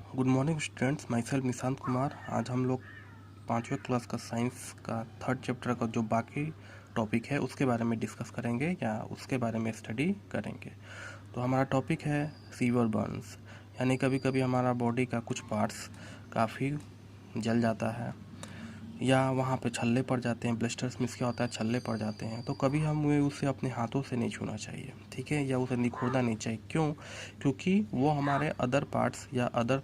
Good morning students, my self Nishant Kumar. आज हम लोग 5वीं क्लास का साइंस का 3rd चैप्टर का जो बाकी टॉपिक है उसके बारे में डिस्कस करेंगे या उसके बारे में स्टडी करेंगे। तो हमारा टॉपिक है फीवर बर्न्स, यानी कभी कभी हमारा बॉडी का कुछ पार्ट्स काफ़ी जल जाता है या वहाँ पे छल्ले पड़ जाते हैं। ब्लिस्टर्स मीन्स क्या होता है, छल्ले पड़ जाते हैं। तो कभी हमें उसे अपने हाथों से नहीं छूना चाहिए, ठीक है, या उसे निखोड़ना नहीं चाहिए। क्यों? क्योंकि वो हमारे अदर पार्ट्स या अदर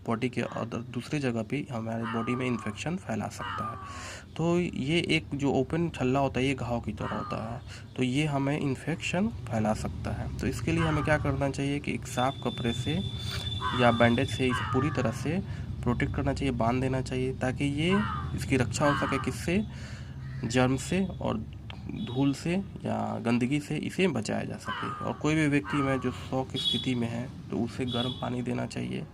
बॉडी के अदर दूसरी जगह पे हमारे बॉडी में इन्फेक्शन फैला सकता है। तो ये एक जो ओपन छल्ला होता है ये घाव की तरह होता है, तो ये हमें इन्फेक्शन फैला सकता है। तो इसके लिए हमें क्या करना चाहिए कि एक साफ कपड़े से या बैंडेज से इसे पूरी तरह से प्रोटेक्ट करना चाहिए, बांध देना चाहिए, ताकि ये इसकी रक्षा हो सके। किससे? जर्म से और धूल से या गंदगी से इसे बचाया जा सके। और कोई भी व्यक्ति में जो शौक की स्थिति में है तो उसे गर्म पानी देना चाहिए,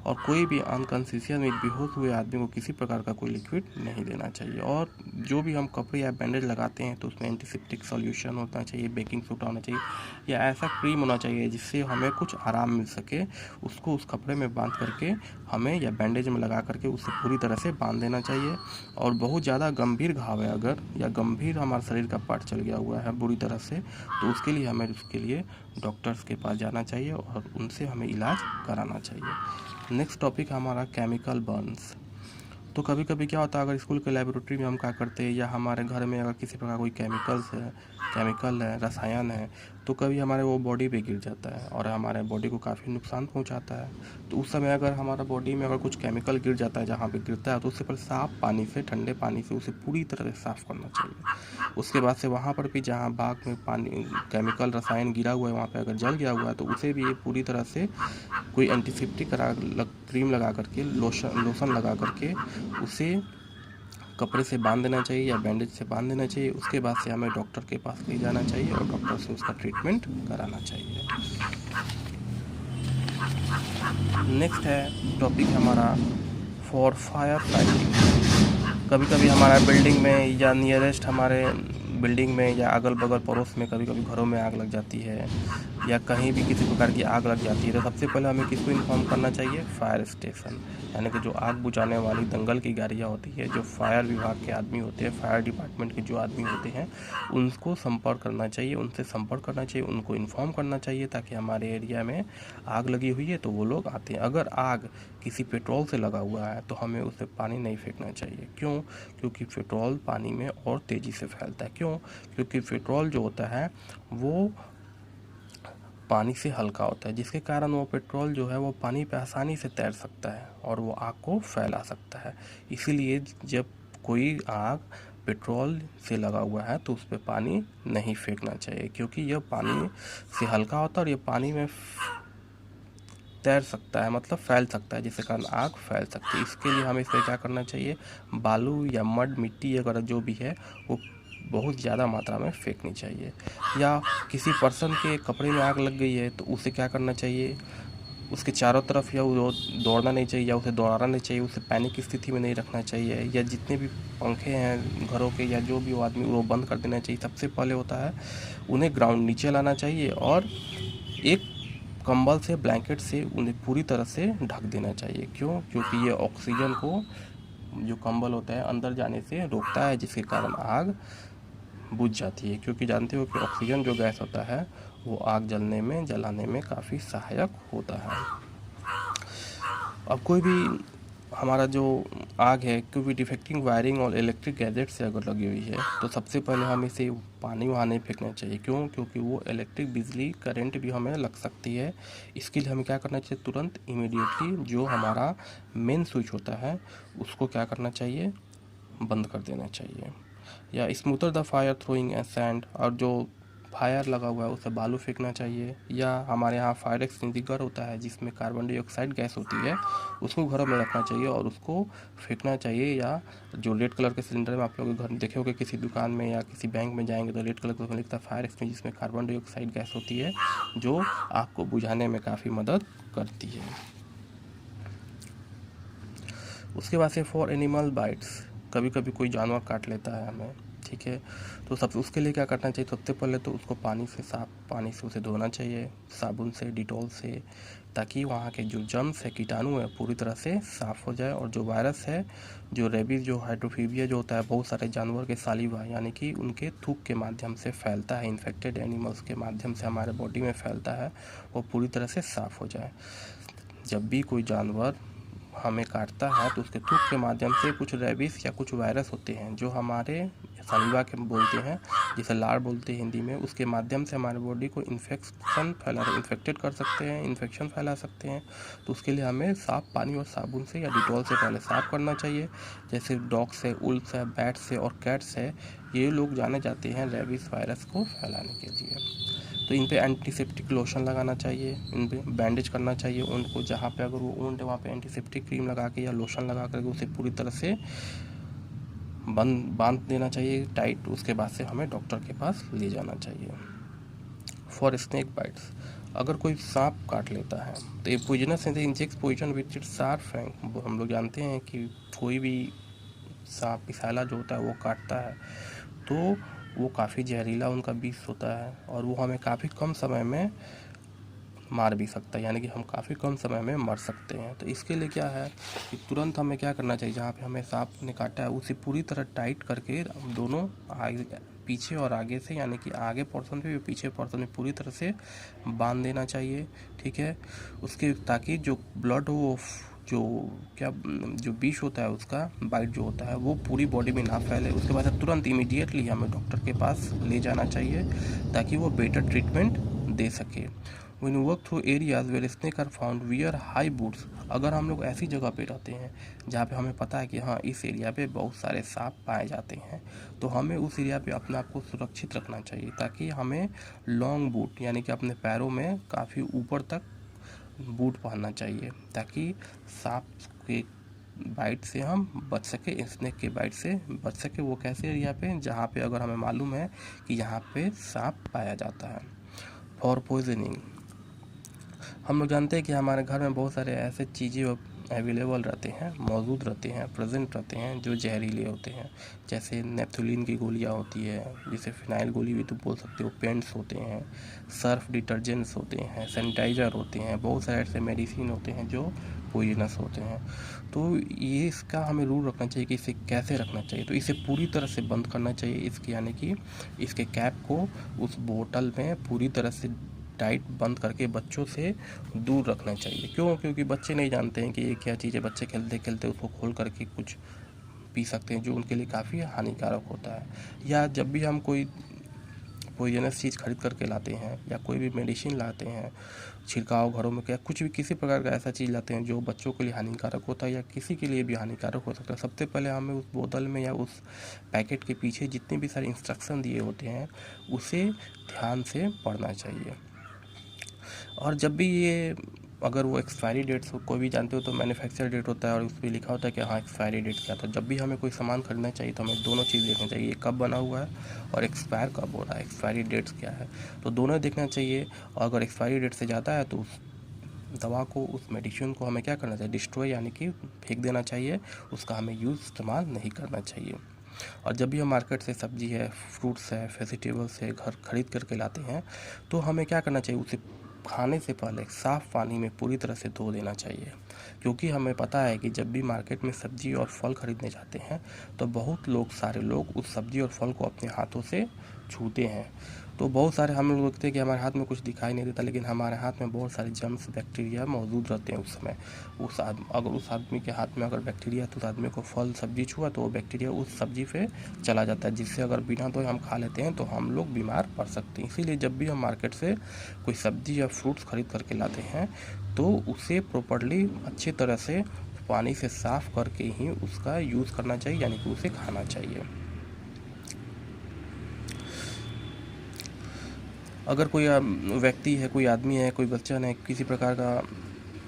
और कोई भी अनकॉन्शियस में बेहोश हुए आदमी को किसी प्रकार का कोई लिक्विड नहीं देना चाहिए। और जो भी हम कपड़े या बैंडेज लगाते हैं तो उसमें एंटीसेप्टिक सॉल्यूशन होना चाहिए, बेकिंग सोडा होना चाहिए या ऐसा क्रीम होना चाहिए जिससे हमें कुछ आराम मिल सके। उसको उस कपड़े में बांध करके हमें या बैंडेज में लगा करके उसे पूरी तरह से बांध देना चाहिए। और बहुत ज़्यादा गंभीर घाव है अगर, या गंभीर हमारे शरीर का पार्ट चल गया हुआ है बुरी तरह से, तो उसके लिए हमें डॉक्टर्स के पास जाना चाहिए और उनसे हमें इलाज कराना चाहिए। नेक्स्ट टॉपिक हमारा केमिकल बर्न्स। तो कभी कभी क्या होता है, अगर स्कूल के लेबोरेटरी में हम क्या करते हैं या हमारे घर में अगर किसी प्रकार कोई केमिकल है, रसायन है, तो कभी हमारे वो बॉडी पे गिर जाता है और हमारे बॉडी को काफ़ी नुकसान पहुंचाता है। तो उस समय अगर हमारा बॉडी में अगर कुछ केमिकल गिर जाता है जहाँ पे गिरता है, तो उससे पर साफ पानी से, ठंडे पानी से उसे पूरी तरह से साफ़ करना चाहिए। उसके बाद से वहाँ पर भी जहाँ बाग में पानी केमिकल रसायन गिरा हुआ है वहाँ पर अगर जल गया हुआ है तो उसे भी ये पूरी तरह से कोई एंटीसेप्टिक क्रीम लगा करके, लोशन लगा करके उसे कपड़े से बांध देना चाहिए या बैंडेज से बांध देना चाहिए। उसके बाद से हमें डॉक्टर के पास ले जाना चाहिए और डॉक्टर से उसका ट्रीटमेंट कराना चाहिए। नेक्स्ट है टॉपिक हमारा फॉर फायर फाइटिंग। कभी कभी हमारा बिल्डिंग में या नियरेस्ट हमारे बिल्डिंग में या अगल बगल पड़ोस में कभी कभी घरों में आग लग जाती है या कहीं भी किसी प्रकार की आग लग जाती है, तो सबसे पहले हमें किसको इन्फॉर्म करना चाहिए? फायर स्टेशन, यानी कि जो आग बुझाने वाली दंगल की गाड़ियाँ होती है, जो फायर विभाग के आदमी होते हैं, फायर डिपार्टमेंट के जो आदमी होते हैं, उनको संपर्क करना चाहिए, उनसे संपर्क करना चाहिए, उनको इन्फॉर्म करना चाहिए, ताकि हमारे एरिया में आग लगी हुई है तो वो लोग आते हैं। अगर आग किसी पेट्रोल से लगा हुआ है तो हमें उसे पानी नहीं फेंकना चाहिए। क्यों? क्योंकि पेट्रोल पानी में और तेज़ी से फैलता है। क्यों? क्योंकि पेट्रोल जो होता है वो पानी से हल्का होता है, जिसके कारण वो पेट्रोल जो है वो पानी पे आसानी से तैर सकता है और वो आग को फैला सकता है। इसीलिए जब कोई आग पेट्रोल से लगा हुआ है तो उस पर पानी नहीं फेंकना चाहिए, क्योंकि यह पानी से हल्का होता है और ये पानी में तैर सकता है, मतलब फैल सकता है, जिसके कारण आग फैल सकती है। इसके लिए हमें इसमें क्या करना चाहिए? बालू या मड, मिट्टी अगर जो भी है वो बहुत ज़्यादा मात्रा में फेंकनी चाहिए। या किसी पर्सन के कपड़े में आग लग गई है तो उसे क्या करना चाहिए? उसके चारों तरफ या वो दौड़ना नहीं चाहिए या उसे दौड़ाना नहीं चाहिए, उसे पैनिक की स्थिति में नहीं रखना चाहिए, या जितने भी पंखे हैं घरों के या जो भी वो आदमी वो बंद कर देना चाहिए। सबसे पहले होता है उन्हें ग्राउंड नीचे लाना चाहिए और एक कंबल से, ब्लैंकेट से उन्हें पूरी तरह से ढक देना चाहिए। क्यों? क्योंकि ये ऑक्सीजन को, जो कंबल होता है, अंदर जाने से रोकता है, जिसके कारण आग बुझ जाती है। क्योंकि जानते हो कि ऑक्सीजन जो गैस होता है वो आग जलाने में काफ़ी सहायक होता है। अब कोई भी हमारा जो आग है, कोई भी डिफेक्टिंग वायरिंग और इलेक्ट्रिक गैजेट से अगर लगी हुई है तो सबसे पहले हमें इसे पानी वहाँ नहीं फेंकना चाहिए। क्यों? क्योंकि वो इलेक्ट्रिक बिजली करंट भी हमें लग सकती है। इसके लिए हमें क्या करना चाहिए? तुरंत इमीडिएटली जो हमारा मेन स्विच होता है उसको क्या करना चाहिए? बंद कर देना चाहिए। या smoother the fire throwing A sand, और जो फायर लगा हुआ है उसे बालू फेंकना चाहिए। या हमारे यहाँ फायर एक्सटिंग्विशर होता है जिसमें कार्बन डाइऑक्साइड गैस होती है, उसको घरों में रखना चाहिए और उसको फेंकना चाहिए। या जो रेड कलर के सिलेंडर में आप लोग घर देखे होंगे, किसी दुकान में या किसी बैंक में जाएंगे तो रेड कलर का लिखता है फायर एक्सटिंग्विशर, जिसमें कार्बन डाइऑक्साइड गैस होती है जो आग को बुझाने में काफ़ी मदद करती है। उसके बाद से फॉर एनिमल बाइट्स, कभी कभी कोई जानवर काट लेता है हमें, ठीक है। तो सब उसके लिए क्या करना चाहिए, सबसे पहले तो उसको साफ़ पानी से उसे धोना चाहिए, साबुन से, डिटॉल से, ताकि वहाँ के जो जर्म्स है, कीटाणु है, पूरी तरह से साफ़ हो जाए। और जो वायरस है, जो रेबीज़, जो हाइड्रोफीबिया जो होता है, बहुत सारे जानवर के सालिवा यानी कि उनके थूक के माध्यम से फैलता है, इन्फेक्टेड एनिमल्स के माध्यम से हमारे बॉडी में फैलता है, वो पूरी तरह से साफ़ हो जाए। जब भी कोई जानवर हमें काटता है तो उसके थूक के माध्यम से कुछ रेबीज या कुछ वायरस होते हैं जो हमारे सलिवा के बोलते हैं, जिसे लार बोलते हैं हिंदी में, उसके माध्यम से हमारे बॉडी को इन्फेक्टेड कर सकते हैं, इन्फेक्शन फैला सकते हैं। तो उसके लिए हमें साफ़ पानी और साबुन से या डिटॉल से पहले साफ़ करना चाहिए। जैसे डॉग्स है, उल्स है, बैट्स है और कैट्स है, ये लोग जाने जाते हैं रेबीज वायरस को फैलाने के लिए। तो इन पे एंटीसेप्टिक लोशन लगाना चाहिए, इन पे बैंडेज करना चाहिए उनको, जहाँ पे अगर वो वुंड है वहाँ पे एंटीसेप्टिक क्रीम लगा के या लोशन लगा करके उसे पूरी तरह से बांध देना चाहिए टाइट। उसके बाद से हमें डॉक्टर के पास ले जाना चाहिए। फॉर स्नेक बाइट्स, अगर कोई सांप काट लेता है तो ये पॉइजनस है, inject poison which it's sharp fang. हम लोग जानते हैं कि कोई भी सांप विषैला जो होता है वो काटता है तो वो काफ़ी जहरीला उनका विष होता है और वो हमें काफ़ी कम समय में मार भी सकता है, यानी कि हम काफ़ी कम समय में मर सकते हैं। तो इसके लिए क्या है कि तुरंत हमें क्या करना चाहिए, जहाँ पे हमें सांप ने काटा है उसे पूरी तरह टाइट करके दोनों आगे, पीछे और आगे से, यानी कि आगे पोर्शन पे पीछे पोर्शन में पूरी तरह से बांध देना चाहिए, ठीक है। उसके ताकि जो ब्लड हो, जो विष होता है उसका बाइट जो होता है वो पूरी बॉडी में ना फैले। उसके बाद तुरंत इमीडिएटली हमें डॉक्टर के पास ले जाना चाहिए ताकि वो बेटर ट्रीटमेंट दे सके। When you work through areas where snake are found, wear high boots। अगर हम लोग ऐसी जगह पे रहते हैं जहाँ पे हमें पता है कि हाँ इस एरिया पे बहुत सारे सांप पाए जाते हैं, तो हमें उस एरिया पे अपने आप को सुरक्षित रखना चाहिए, ताकि हमें लॉन्ग बूट यानी कि अपने पैरों में काफ़ी ऊपर तक बूट पहनना चाहिए, ताकि सांप के बाइट से हम बच सके, स्नेक के बाइट से बच सके। वो कैसे एरिया पे, जहाँ पे अगर हमें मालूम है कि यहाँ पे सांप पाया जाता है। फॉर पॉइजनिंग, हम लोग जानते हैं कि हमारे घर में बहुत सारे ऐसे चीज़ें अवेलेबल रहते हैं, मौजूद रहते हैं, प्रेजेंट रहते हैं जो जहरीले होते हैं। जैसे नेफ्थलीन की गोलियां होती है, जिसे फिनाइल गोली भी तो बोल सकते हो, पेंट्स होते हैं, सर्फ डिटर्जेंट्स होते हैं, सैनिटाइज़र होते हैं, बहुत सारे ऐसे मेडिसिन होते हैं जो पॉइजनस होते हैं। तो ये इसका हमें रूल रखना चाहिए कि इसे कैसे रखना चाहिए। तो इसे पूरी तरह से बंद करना चाहिए, इसके यानी कि इसके कैप को उस बोतल में पूरी तरह से टाइट बंद करके बच्चों से दूर रखना चाहिए। क्यों? क्योंकि बच्चे नहीं जानते हैं कि ये क्या चीज़ है। बच्चे खेलते खेलते उसको खोल करके कुछ पी सकते हैं जो उनके लिए काफ़ी हानिकारक होता है। या जब भी हम कोई पॉइजनस चीज़ खरीद करके लाते हैं या कोई भी मेडिसिन लाते हैं, छिड़काव घरों में, क्या कुछ भी किसी प्रकार का ऐसा चीज़ लाते हैं जो बच्चों के लिए हानिकारक होता है या किसी के लिए भी हानिकारक हो सकता है, सबसे पहले हमें उस बोतल में या उस पैकेट के पीछे जितने भी सारे इंस्ट्रक्शन दिए होते हैं उसे ध्यान से पढ़ना चाहिए। और जब भी ये, अगर वो एक्सपायरी डेट्स कोई भी जानते हो तो मैन्युफैक्चर डेट होता है और उस पर लिखा होता है कि हाँ एक्सपायरी डेट क्या था। जब भी हमें कोई सामान खरीदना चाहिए तो हमें दोनों चीज़ देखना चाहिए, ये कब बना हुआ है और एक्सपायर कब हो रहा है, एक्सपायरी डेट्स क्या है, तो दोनों देखना चाहिए। और अगर एक्सपायरी डेट से ज़्यादा है तो उस दवा को, उस मेडिसिन को हमें क्या करना चाहिए, डिस्ट्रॉय यानी कि फेंक देना चाहिए, उसका हमें इस्तेमाल नहीं करना चाहिए। और जब भी हम मार्केट से सब्जी है, फ्रूट्स है, वेजिटेबल्स है घर खरीद करके लाते हैं तो हमें क्या करना चाहिए, उसे खाने से पहले साफ़ पानी में पूरी तरह से धो देना चाहिए। क्योंकि हमें पता है कि जब भी मार्केट में सब्जी और फल खरीदने जाते हैं तो बहुत सारे लोग उस सब्जी और फल को अपने हाथों से छूते हैं। तो बहुत सारे हम लोग देखते हैं कि हमारे हाथ में कुछ दिखाई नहीं देता, लेकिन हमारे हाथ में बहुत सारे जर्म्स, बैक्टीरिया मौजूद रहते हैं उस समय। अगर उस आदमी के हाथ में अगर बैक्टीरिया तो उस आदमी को फल सब्जी छुआ तो वो बैक्टीरिया उस सब्जी पे चला जाता है, जिससे अगर बिना धोए हम खा लेते हैं तो हम लोग बीमार पड़ सकते हैं। इसीलिए जब भी हम मार्केट से कोई सब्जी या फ्रूट्स खरीद करके लाते हैं तो उसे प्रॉपरली अच्छी तरह से पानी से साफ़ करके ही उसका यूज़ करना चाहिए, यानी कि उसे खाना चाहिए। अगर कोई व्यक्ति है, कोई आदमी है, कोई बच्चा है, किसी प्रकार का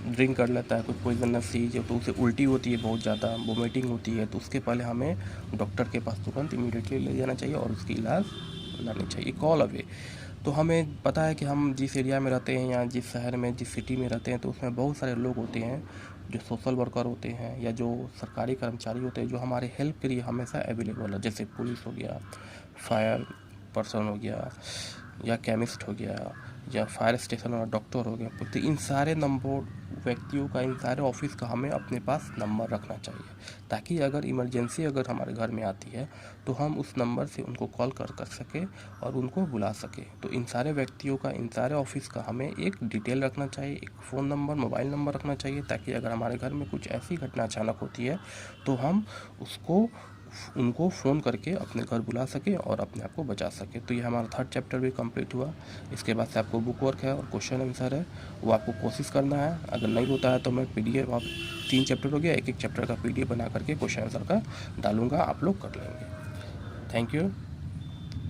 ड्रिंक कर लेता है, कोई पॉइजनस चीज़ है, तो उसे उल्टी होती है, बहुत ज़्यादा वोमिटिंग होती है, तो उसके पहले हमें डॉक्टर के पास तुरंत इमीडिएटली ले जाना चाहिए और उसकी इलाज लानी चाहिए। कॉल अवे, तो हमें पता है कि हम जिस एरिया में रहते हैं या जिस शहर में जिस सिटी में रहते हैं तो उसमें बहुत सारे लोग होते हैं जो सोशल वर्कर होते हैं या जो सरकारी कर्मचारी होते हैं जो हमारे हेल्प के लिए हमेशा अवेलेबल है, जैसे पुलिस हो गया, फायर पर्सन हो गया, या केमिस्ट हो गया, या फायर स्टेशन वाला डॉक्टर हो गया। तो इन सारे नंबर व्यक्तियों का, इन सारे ऑफिस का हमें अपने पास नंबर रखना चाहिए, ताकि अगर इमरजेंसी अगर हमारे घर में आती है तो हम उस नंबर से उनको कॉल कर सकें और उनको बुला सकें। तो इन सारे व्यक्तियों का, इन सारे ऑफिस का हमें एक डिटेल रखना चाहिए, एक फ़ोन नंबर, मोबाइल नंबर रखना चाहिए, ताकि अगर हमारे घर में कुछ ऐसी घटना अचानक होती है तो हम उनको फ़ोन करके अपने घर बुला सकें और अपने आप को बचा सकें। तो ये हमारा 3rd चैप्टर भी कंप्लीट हुआ। इसके बाद से आपको बुक वर्क है और क्वेश्चन आंसर है, वो आपको कोशिश करना है। अगर नहीं होता है तो मैं पीडीएफ, आप 3 चैप्टर हो गया, एक चैप्टर का पीडीएफ बना करके क्वेश्चन आंसर का डालूंगा, आप लोग कर लेंगे। Thank you.